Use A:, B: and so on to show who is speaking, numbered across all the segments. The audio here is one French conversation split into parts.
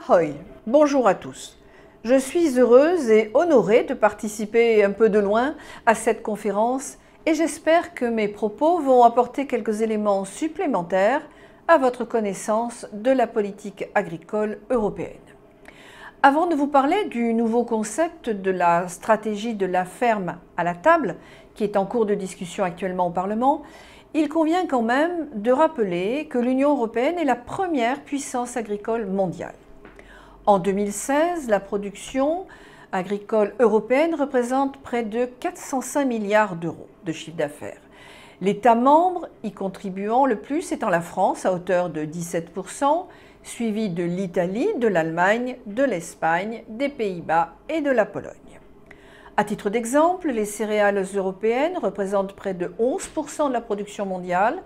A: Ahoy! Bonjour à tous. Je suis heureuse et honorée de participer un peu de loin à cette conférence et j'espère que mes propos vont apporter quelques éléments supplémentaires à votre connaissance de la politique agricole européenne. Avant de vous parler du nouveau concept de la stratégie de la ferme à la table, qui est en cours de discussion actuellement au Parlement, il convient quand même de rappeler que l'Union européenne est la première puissance agricole mondiale. En 2016, la production agricole européenne représente près de 405 milliards d'euros de chiffre d'affaires. L'État membre y contribuant le plus étant la France à hauteur de 17%, suivi de l'Italie, de l'Allemagne, de l'Espagne, des Pays-Bas et de la Pologne. À titre d'exemple, les céréales européennes représentent près de 11% de la production mondiale,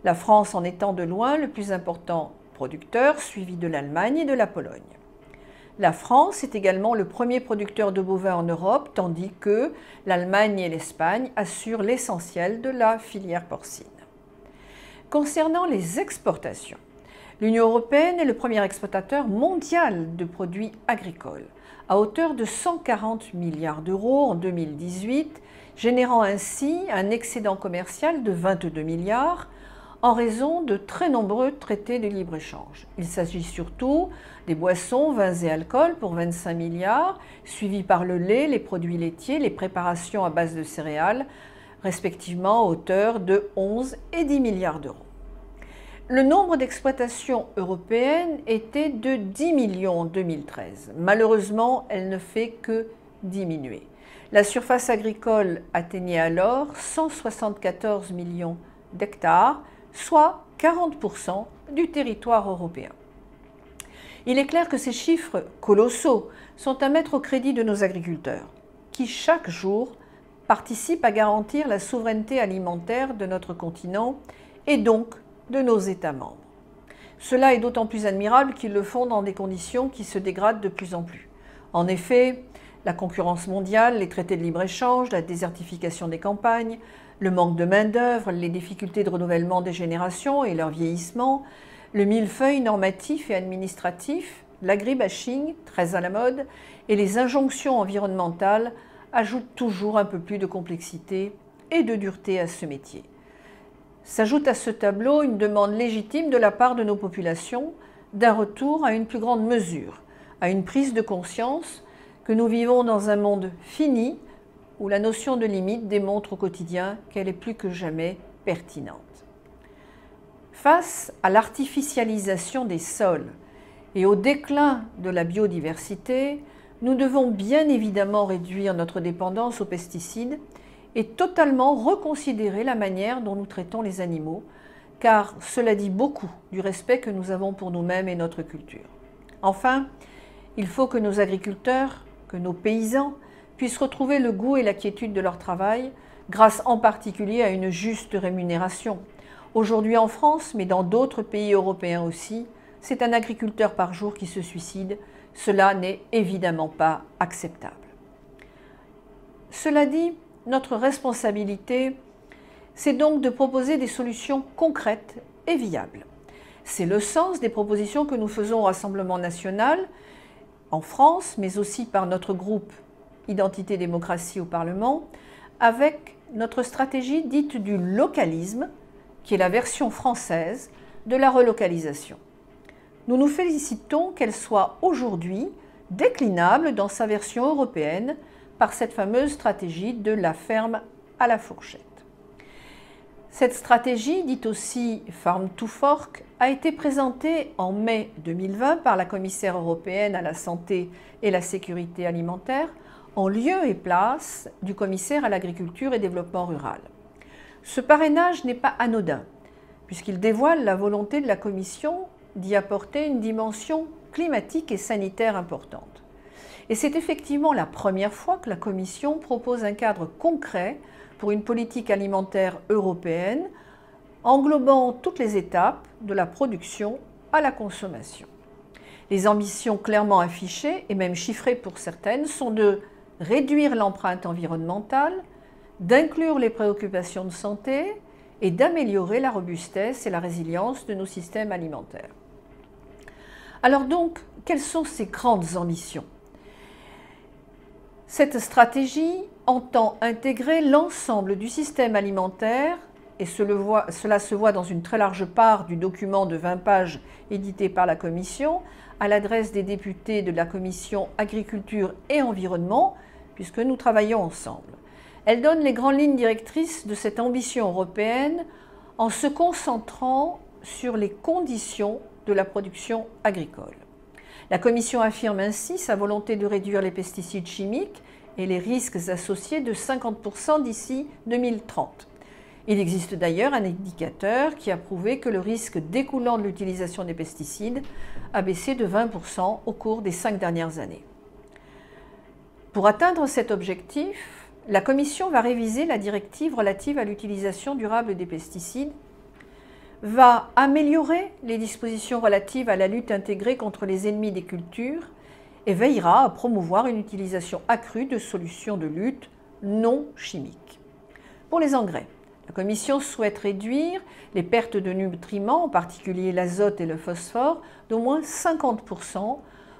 A: la France en étant de loin le plus important producteur, suivi de l'Allemagne et de la Pologne. La France est également le premier producteur de bovins en Europe, tandis que l'Allemagne et l'Espagne assurent l'essentiel de la filière porcine. Concernant les exportations, l'Union européenne est le premier exportateur mondial de produits agricoles, à hauteur de 140 milliards d'euros en 2018, générant ainsi un excédent commercial de 22 milliards en raison de très nombreux traités de libre-échange. Il s'agit surtout des boissons, vins et alcools pour 25 milliards, suivis par le lait, les produits laitiers, les préparations à base de céréales, respectivement à hauteur de 11 et 10 milliards d'euros. Le nombre d'exploitations européennes était de 10 millions en 2013. Malheureusement, elle ne fait que diminuer. La surface agricole atteignait alors 174 millions d'hectares, soit 40% du territoire européen. Il est clair que ces chiffres colossaux sont à mettre au crédit de nos agriculteurs, qui chaque jour participent à garantir la souveraineté alimentaire de notre continent et donc de nos États membres. Cela est d'autant plus admirable qu'ils le font dans des conditions qui se dégradent de plus en plus. En effet, la concurrence mondiale, les traités de libre-échange, la désertification des campagnes, le manque de main-d'œuvre, les difficultés de renouvellement des générations et leur vieillissement, le millefeuille normatif et administratif, l'agribashing, très à la mode, et les injonctions environnementales ajoutent toujours un peu plus de complexité et de dureté à ce métier. S'ajoute à ce tableau une demande légitime de la part de nos populations d'un retour à une plus grande mesure, à une prise de conscience que nous vivons dans un monde fini où la notion de limite démontre au quotidien qu'elle est plus que jamais pertinente. Face à l'artificialisation des sols et au déclin de la biodiversité, nous devons bien évidemment réduire notre dépendance aux pesticides et totalement reconsidérer la manière dont nous traitons les animaux, car cela dit beaucoup du respect que nous avons pour nous-mêmes et notre culture. Enfin, il faut que nos agriculteurs, que nos paysans puissent retrouver le goût et la quiétude de leur travail, grâce en particulier à une juste rémunération. Aujourd'hui en France, mais dans d'autres pays européens aussi, c'est un agriculteur par jour qui se suicide. Cela n'est évidemment pas acceptable. Cela dit, notre responsabilité, c'est donc de proposer des solutions concrètes et viables. C'est le sens des propositions que nous faisons au Rassemblement national, en France, mais aussi par notre groupe Identité Démocratie au Parlement, avec notre stratégie dite du localisme, qui est la version française de la relocalisation. Nous nous félicitons qu'elle soit aujourd'hui déclinable dans sa version européenne par cette fameuse stratégie de la ferme à la fourchette. Cette stratégie, dite aussi Farm to Fork, a été présentée en mai 2020 par la commissaire européenne à la santé et la sécurité alimentaire, en lieu et place du commissaire à l'agriculture et développement rural. Ce parrainage n'est pas anodin, puisqu'il dévoile la volonté de la Commission d'y apporter une dimension climatique et sanitaire importante. Et c'est effectivement la première fois que la Commission propose un cadre concret pour une politique alimentaire européenne, englobant toutes les étapes de la production à la consommation. Les ambitions clairement affichées, et même chiffrées pour certaines, sont de réduire l'empreinte environnementale, d'inclure les préoccupations de santé et d'améliorer la robustesse et la résilience de nos systèmes alimentaires. Alors donc, quelles sont ces grandes ambitions? Cette stratégie entend intégrer l'ensemble du système alimentaire, et cela se voit dans une très large part du document de 20 pages édité par la Commission, à l'adresse des députés de la Commission Agriculture et Environnement, puisque nous travaillons ensemble. Elle donne les grandes lignes directrices de cette ambition européenne en se concentrant sur les conditions de la production agricole. La Commission affirme ainsi sa volonté de réduire les pesticides chimiques et les risques associés de 50% d'ici 2030. Il existe d'ailleurs un indicateur qui a prouvé que le risque découlant de l'utilisation des pesticides a baissé de 20% au cours des 5 dernières années. Pour atteindre cet objectif, la Commission va réviser la directive relative à l'utilisation durable des pesticides, va améliorer les dispositions relatives à la lutte intégrée contre les ennemis des cultures et veillera à promouvoir une utilisation accrue de solutions de lutte non chimiques. Pour les engrais, la Commission souhaite réduire les pertes de nutriments, en particulier l'azote et le phosphore, d'au moins 50%,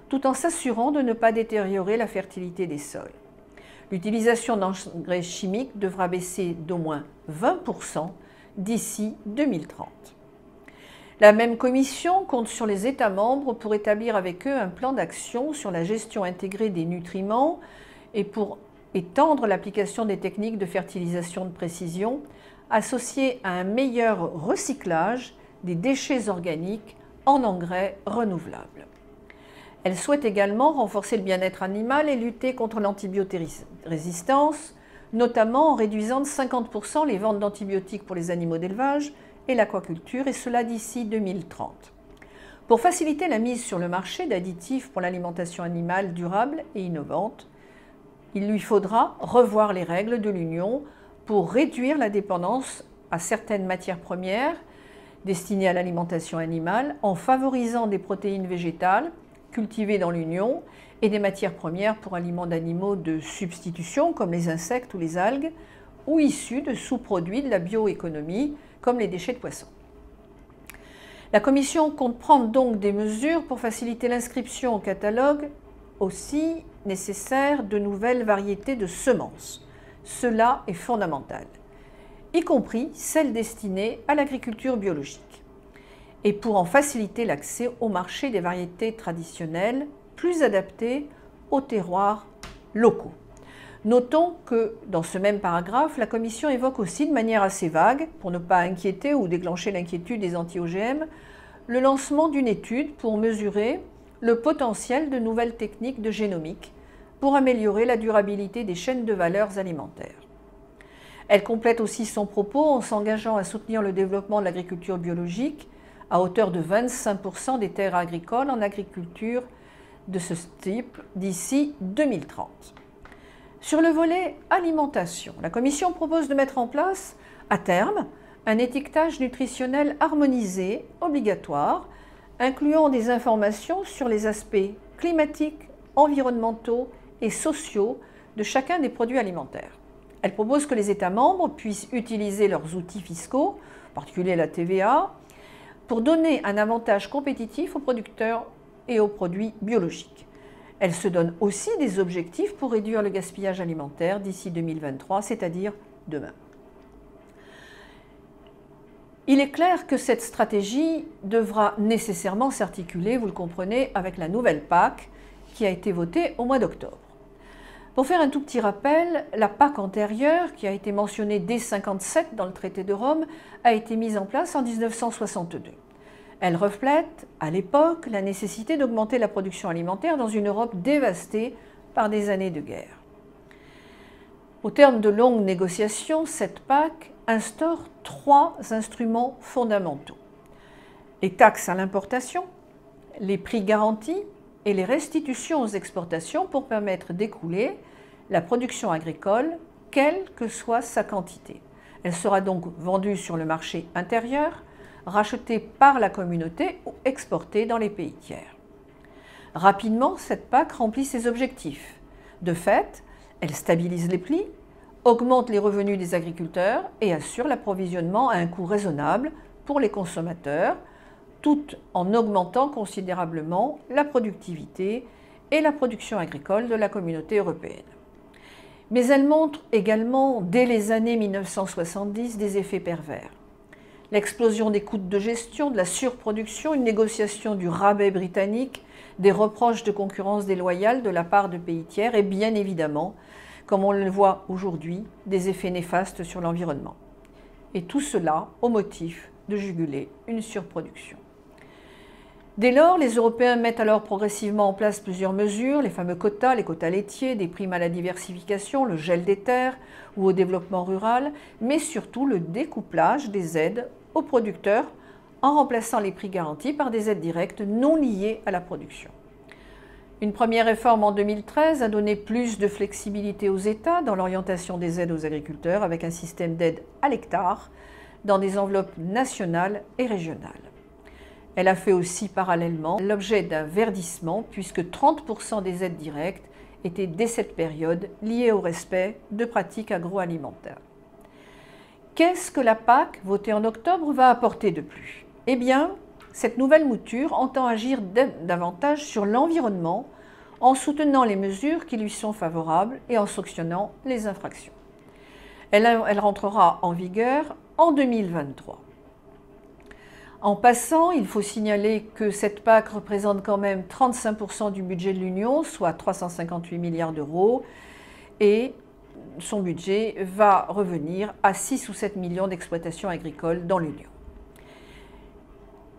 A: tout en s'assurant de ne pas détériorer la fertilité des sols. L'utilisation d'engrais chimiques devra baisser d'au moins 20% d'ici 2030. La même Commission compte sur les États membres pour établir avec eux un plan d'action sur la gestion intégrée des nutriments et pour étendre l'application des techniques de fertilisation de précision associées à un meilleur recyclage des déchets organiques en engrais renouvelables. Elle souhaite également renforcer le bien-être animal et lutter contre l'antibiorésistance, notamment en réduisant de 50% les ventes d'antibiotiques pour les animaux d'élevage et l'aquaculture, et cela d'ici 2030. Pour faciliter la mise sur le marché d'additifs pour l'alimentation animale durable et innovante, il lui faudra revoir les règles de l'Union pour réduire la dépendance à certaines matières premières destinées à l'alimentation animale en favorisant des protéines végétales cultivées dans l'Union et des matières premières pour aliments d'animaux de substitution comme les insectes ou les algues ou issus de sous-produits de la bioéconomie comme les déchets de poissons. La Commission compte prendre donc des mesures pour faciliter l'inscription au catalogue aussi nécessaire de nouvelles variétés de semences. Cela est fondamental, y compris celles destinées à l'agriculture biologique. Et pour en faciliter l'accès au marché des variétés traditionnelles plus adaptées aux terroirs locaux. Notons que dans ce même paragraphe, la Commission évoque aussi de manière assez vague, pour ne pas inquiéter ou déclencher l'inquiétude des anti-OGM, le lancement d'une étude pour mesurer le potentiel de nouvelles techniques de génomique pour améliorer la durabilité des chaînes de valeurs alimentaires. Elle complète aussi son propos en s'engageant à soutenir le développement de l'agriculture biologique à hauteur de 25% des terres agricoles en agriculture de ce type d'ici 2030. Sur le volet alimentation, la Commission propose de mettre en place, à terme, un étiquetage nutritionnel harmonisé, obligatoire, incluant des informations sur les aspects climatiques, environnementaux et sociaux de chacun des produits alimentaires. Elle propose que les États membres puissent utiliser leurs outils fiscaux, en particulier la TVA, pour donner un avantage compétitif aux producteurs et aux produits biologiques. Elle se donne aussi des objectifs pour réduire le gaspillage alimentaire d'ici 2023, c'est-à-dire demain. Il est clair que cette stratégie devra nécessairement s'articuler, vous le comprenez, avec la nouvelle PAC qui a été votée au mois d'octobre. Pour faire un tout petit rappel, la PAC antérieure, qui a été mentionnée dès 1957 dans le traité de Rome, a été mise en place en 1962. Elle reflète, à l'époque, la nécessité d'augmenter la production alimentaire dans une Europe dévastée par des années de guerre. Au terme de longues négociations, cette PAC instaure 3 instruments fondamentaux. Les taxes à l'importation, les prix garantis et les restitutions aux exportations pour permettre d'écouler la production agricole, quelle que soit sa quantité. Elle sera donc vendue sur le marché intérieur, rachetée par la communauté ou exportée dans les pays tiers. Rapidement, cette PAC remplit ses objectifs. De fait, elle stabilise les prix, augmente les revenus des agriculteurs et assure l'approvisionnement à un coût raisonnable pour les consommateurs, tout en augmentant considérablement la productivité et la production agricole de la communauté européenne. Mais elle montre également, dès les années 1970, des effets pervers. L'explosion des coûts de gestion, de la surproduction, une négociation du rabais britannique, des reproches de concurrence déloyale de la part de pays tiers et bien évidemment, comme on le voit aujourd'hui, des effets néfastes sur l'environnement. Et tout cela au motif de juguler une surproduction. Dès lors, les Européens mettent alors progressivement en place plusieurs mesures, les fameux quotas, les quotas laitiers, des primes à la diversification, le gel des terres ou au développement rural, mais surtout le découplage des aides aux producteurs en remplaçant les prix garantis par des aides directes non liées à la production. Une première réforme en 2013 a donné plus de flexibilité aux États dans l'orientation des aides aux agriculteurs avec un système d'aide à l'hectare dans des enveloppes nationales et régionales. Elle a fait aussi parallèlement l'objet d'un verdissement puisque 30% des aides directes étaient dès cette période liées au respect de pratiques agroalimentaires. Qu'est-ce que la PAC, votée en octobre, va apporter de plus? Eh bien, cette nouvelle mouture entend agir davantage sur l'environnement en soutenant les mesures qui lui sont favorables et en sanctionnant les infractions. Elle rentrera en vigueur en 2023. En passant, il faut signaler que cette PAC représente quand même 35% du budget de l'Union, soit 358 milliards d'euros, et son budget va revenir à 6 ou 7 millions d'exploitations agricoles dans l'Union.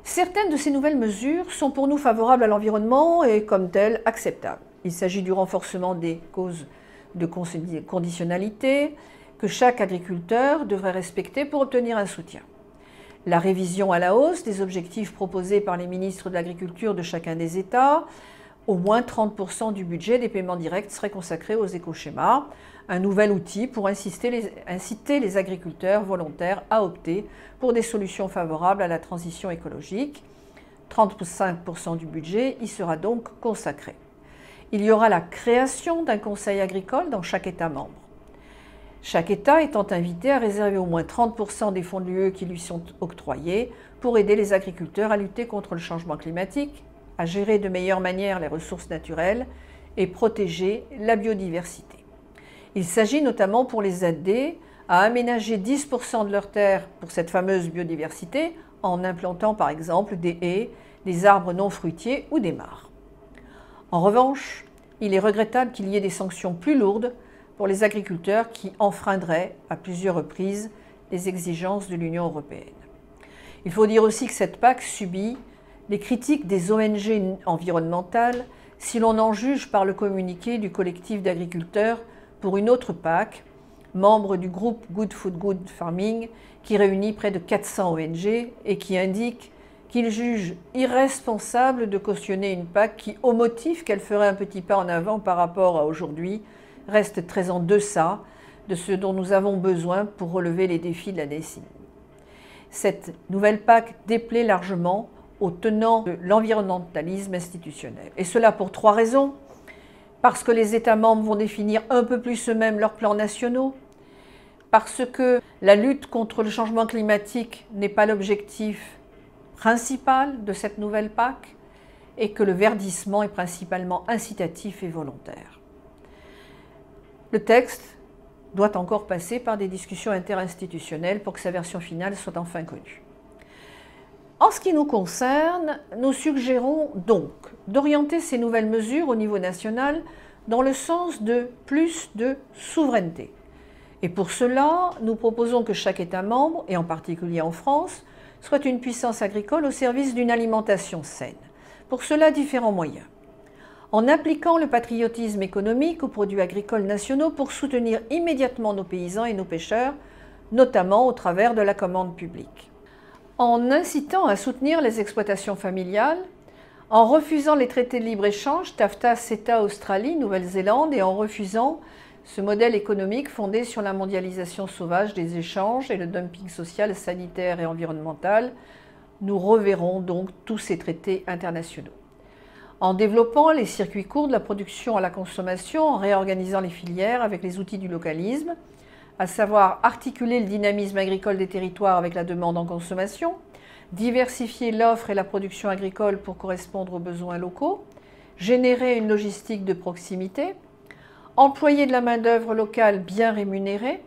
A: Certaines de ces nouvelles mesures sont pour nous favorables à l'environnement et comme telles acceptables. Il s'agit du renforcement des causes de conditionnalité que chaque agriculteur devrait respecter pour obtenir un soutien. La révision à la hausse des objectifs proposés par les ministres de l'Agriculture de chacun des États, au moins 30% du budget des paiements directs serait consacré aux écoschémas, un nouvel outil pour inciter les agriculteurs volontaires à opter pour des solutions favorables à la transition écologique. 35% du budget y sera donc consacré. Il y aura la création d'un conseil agricole dans chaque État membre. Chaque État étant invité à réserver au moins 30% des fonds de l'UE qui lui sont octroyés pour aider les agriculteurs à lutter contre le changement climatique, à gérer de meilleure manière les ressources naturelles et protéger la biodiversité. Il s'agit notamment pour les aider à aménager 10% de leurs terres pour cette fameuse biodiversité en implantant par exemple des haies, des arbres non fruitiers ou des mares. En revanche, il est regrettable qu'il y ait des sanctions plus lourdes pour les agriculteurs qui enfreindraient à plusieurs reprises les exigences de l'Union européenne. Il faut dire aussi que cette PAC subit les critiques des ONG environnementales si l'on en juge par le communiqué du collectif d'agriculteurs pour une autre PAC, membre du groupe Good Food Good Farming, qui réunit près de 400 ONG et qui indique qu'il juge irresponsable de cautionner une PAC qui, au motif qu'elle ferait un petit pas en avant par rapport à aujourd'hui, reste très en deçà de ce dont nous avons besoin pour relever les défis de la décennie. Cette nouvelle PAC déplaît largement aux tenants de l'environnementalisme institutionnel. Et cela pour 3 raisons. Parce que les États membres vont définir un peu plus eux-mêmes leurs plans nationaux, parce que la lutte contre le changement climatique n'est pas l'objectif principal de cette nouvelle PAC et que le verdissement est principalement incitatif et volontaire. Le texte doit encore passer par des discussions interinstitutionnelles pour que sa version finale soit enfin connue. En ce qui nous concerne, nous suggérons donc d'orienter ces nouvelles mesures au niveau national dans le sens de plus de souveraineté. Et pour cela, nous proposons que chaque État membre, et en particulier en France, soit une puissance agricole au service d'une alimentation saine. Pour cela, différents moyens. En appliquant le patriotisme économique aux produits agricoles nationaux pour soutenir immédiatement nos paysans et nos pêcheurs, notamment au travers de la commande publique. En incitant à soutenir les exploitations familiales, en refusant les traités de libre-échange, TAFTA, CETA, Australie, Nouvelle-Zélande, et en refusant ce modèle économique fondé sur la mondialisation sauvage des échanges et le dumping social, sanitaire et environnemental, nous reverrons donc tous ces traités internationaux. En développant les circuits courts de la production à la consommation, en réorganisant les filières avec les outils du localisme, à savoir articuler le dynamisme agricole des territoires avec la demande en consommation, diversifier l'offre et la production agricole pour correspondre aux besoins locaux, générer une logistique de proximité, employer de la main-d'œuvre locale bien rémunérée,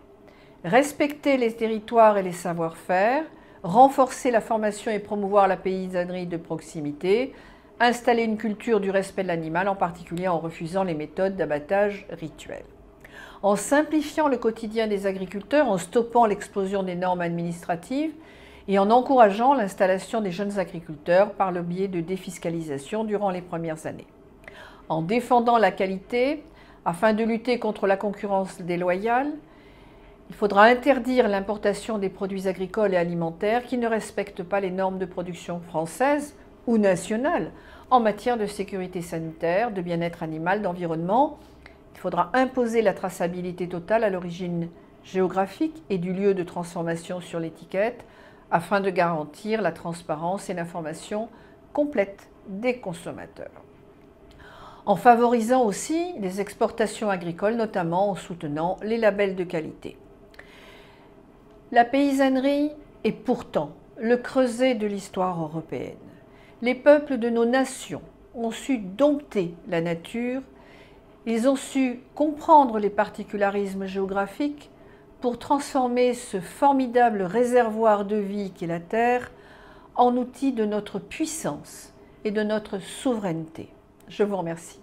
A: respecter les territoires et les savoir-faire, renforcer la formation et promouvoir la paysannerie de proximité, installer une culture du respect de l'animal, en particulier en refusant les méthodes d'abattage rituel. En simplifiant le quotidien des agriculteurs, en stoppant l'explosion des normes administratives et en encourageant l'installation des jeunes agriculteurs par le biais de défiscalisation durant les premières années. En défendant la qualité, afin de lutter contre la concurrence déloyale, il faudra interdire l'importation des produits agricoles et alimentaires qui ne respectent pas les normes de production françaises ou nationales en matière de sécurité sanitaire, de bien-être animal, d'environnement. Il faudra imposer la traçabilité totale à l'origine géographique et du lieu de transformation sur l'étiquette afin de garantir la transparence et l'information complète des consommateurs. En favorisant aussi les exportations agricoles, notamment en soutenant les labels de qualité. La paysannerie est pourtant le creuset de l'histoire européenne. Les peuples de nos nations ont su dompter la nature, ils ont su comprendre les particularismes géographiques pour transformer ce formidable réservoir de vie qu'est la Terre en outil de notre puissance et de notre souveraineté. Je vous remercie.